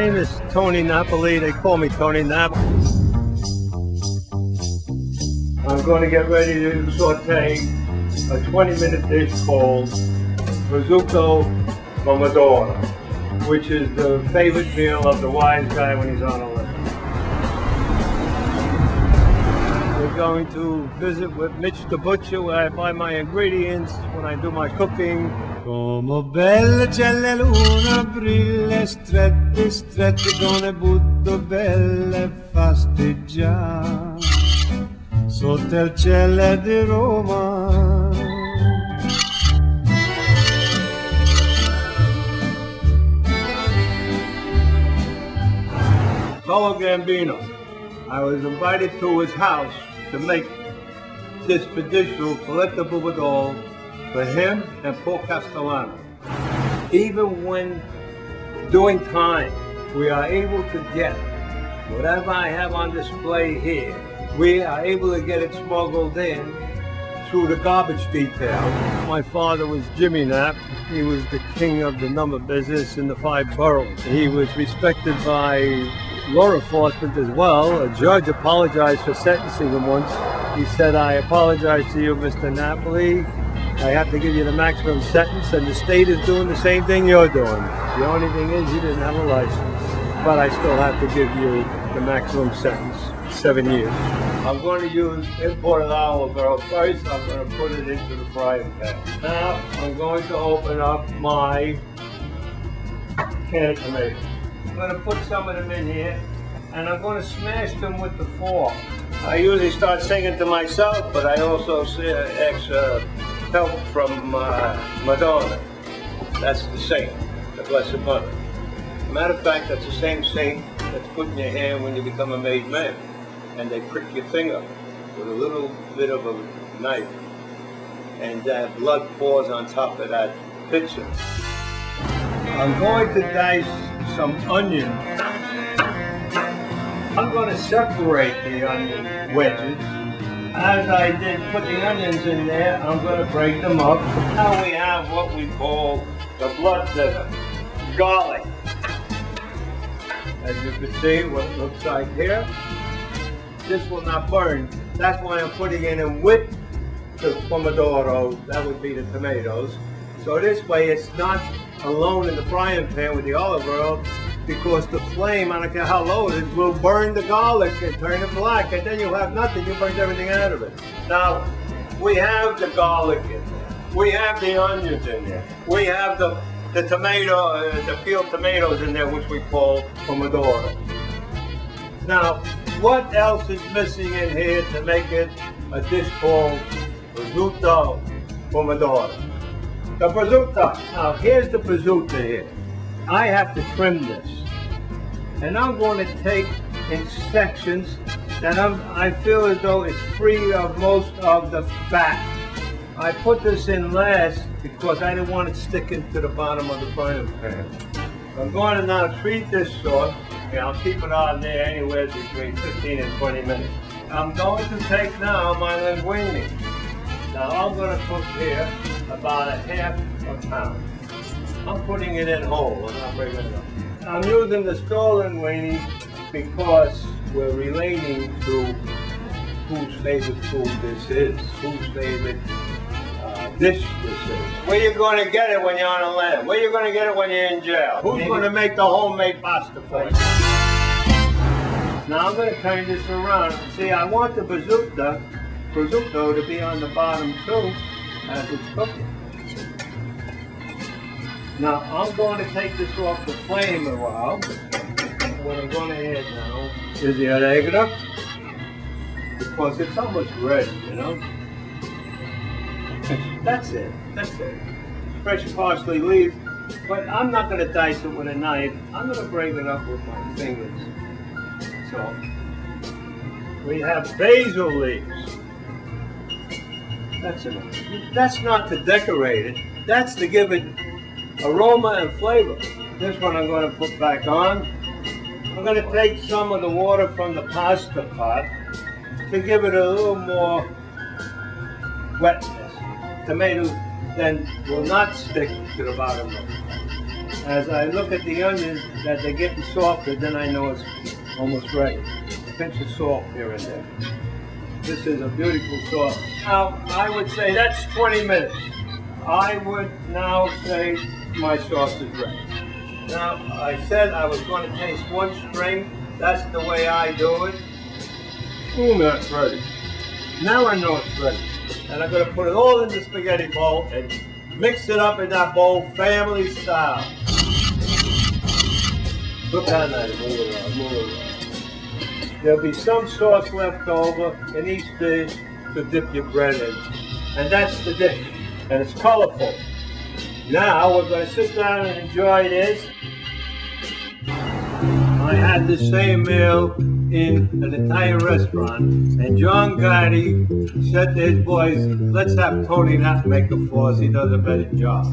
name is Tony Napoli. They call me Tony Nap. I'm going to get ready to saute a 20-minute dish called prosciutto pomodoro, which is the favorite meal of the wise guy when he's on a limb. We're going to visit with Mitch the Butcher, where I buy my ingredients when I do my cooking. Come belle c'è la luna, brille strette, strette con le butto belle fasteggiare sotto il cielo di Roma. Paolo Gambino. I was invited to his house to make this traditional polenta pomodoro for him and Paul Castellano. Even when doing time, we are able to get whatever I have on display here, we are able to get it smuggled in through the garbage detail. My father was Jimmy Nap. He was the king of the number business in the 5 boroughs. He was respected by law enforcement as well. A judge apologized for sentencing him once. He said, "I apologize to you, Mr. Napoli. I have to give you the maximum sentence, and the state is doing the same thing you're doing. The only thing is you didn't have a license, but I still have to give you the maximum sentence, 7 years." I'm going to use imported olive oil first. I'm going to put it into the frying pan. Now I'm going to open up my can of tomatoes. I'm going to put some of them in here, and I'm going to smash them with the fork. I usually start singing to myself, but I also ask help from Madonna. That's the saint, the Blessed Mother. Matter of fact, that's the same saint that's put in your hand when you become a made man, and they prick your finger with a little bit of a knife, and that blood pours on top of that pitcher. I'm going to dice some onion. I'm going to separate the onion wedges. As I did put the onions in there, I'm going to break them up. Now we have what we call the blood thinner, garlic. As you can see, what it looks like here. This will not burn. That's why I'm putting it in with the pomodoro. That would be the tomatoes. So this way it's not alone in the frying pan with the olive oil, because the flame, I don't care how low it is, will burn the garlic and turn it black, and then you'll have nothing. You burned everything out of it. Now, we have the garlic in there. We have the onions in there. We have the tomato, the peeled tomatoes in there, which we call pomodoro. Now, what else is missing in here to make it a dish called prosciutto pomodoro? The prosciutto. Now, here's the prosciutto here. I have to trim this, and I'm going to take in sections that I feel as though it's free of most of the fat. I put this in last because I didn't want it sticking to the bottom of the frying pan. I'm going to now treat this sauce, and I'll keep it on there anywhere between 15 and 20 minutes. I'm going to take now my linguini. Now I'm going to cook here about a half a pound. I'm putting it in whole, I'm not breaking it up. I'm using the store linguini because we're relating to whose favorite food this is, whose favorite dish this is. Where you going to get it when you're on a lamb? Where you going to get it when you're in jail? Who's going to make the homemade pasta for you? Now I'm going to turn this around. See, I want the prosciutto to be on the bottom too as it's cooking. Now I'm going to take this off the flame a while. What I'm going to add now is the oregano, because it's almost ready, you know. That's it. Fresh parsley leaves, but I'm not going to dice it with a knife. I'm going to break it up with my fingers. So we have basil leaves. That's enough. That's not to decorate it. That's to give it aroma and flavor. This one I'm going to put back on. I'm going to take some of the water from the pasta pot to give it a little more wetness. Tomatoes then will not stick to the bottom of it. As I look at the onions that they're getting softer, then I know it's almost ready. Pinch of salt here and there. This is a beautiful sauce. Now, I would say that's 20 minutes. I would now say my sauce is ready. Now, I said I was going to taste one string. That's the way I do it. That's ready. Now I know it's ready. And I'm going to put it all in the spaghetti bowl and mix it up in that bowl, family style. Look at that, move it around, move it around. There'll be some sauce left over in each dish to dip your bread in. And that's the dish. And it's colorful. Now we're going to sit down and enjoy this. I had the same meal in an Italian restaurant, and John Gotti said to his boys, let's have Tony Nap make it for us, he does a better job.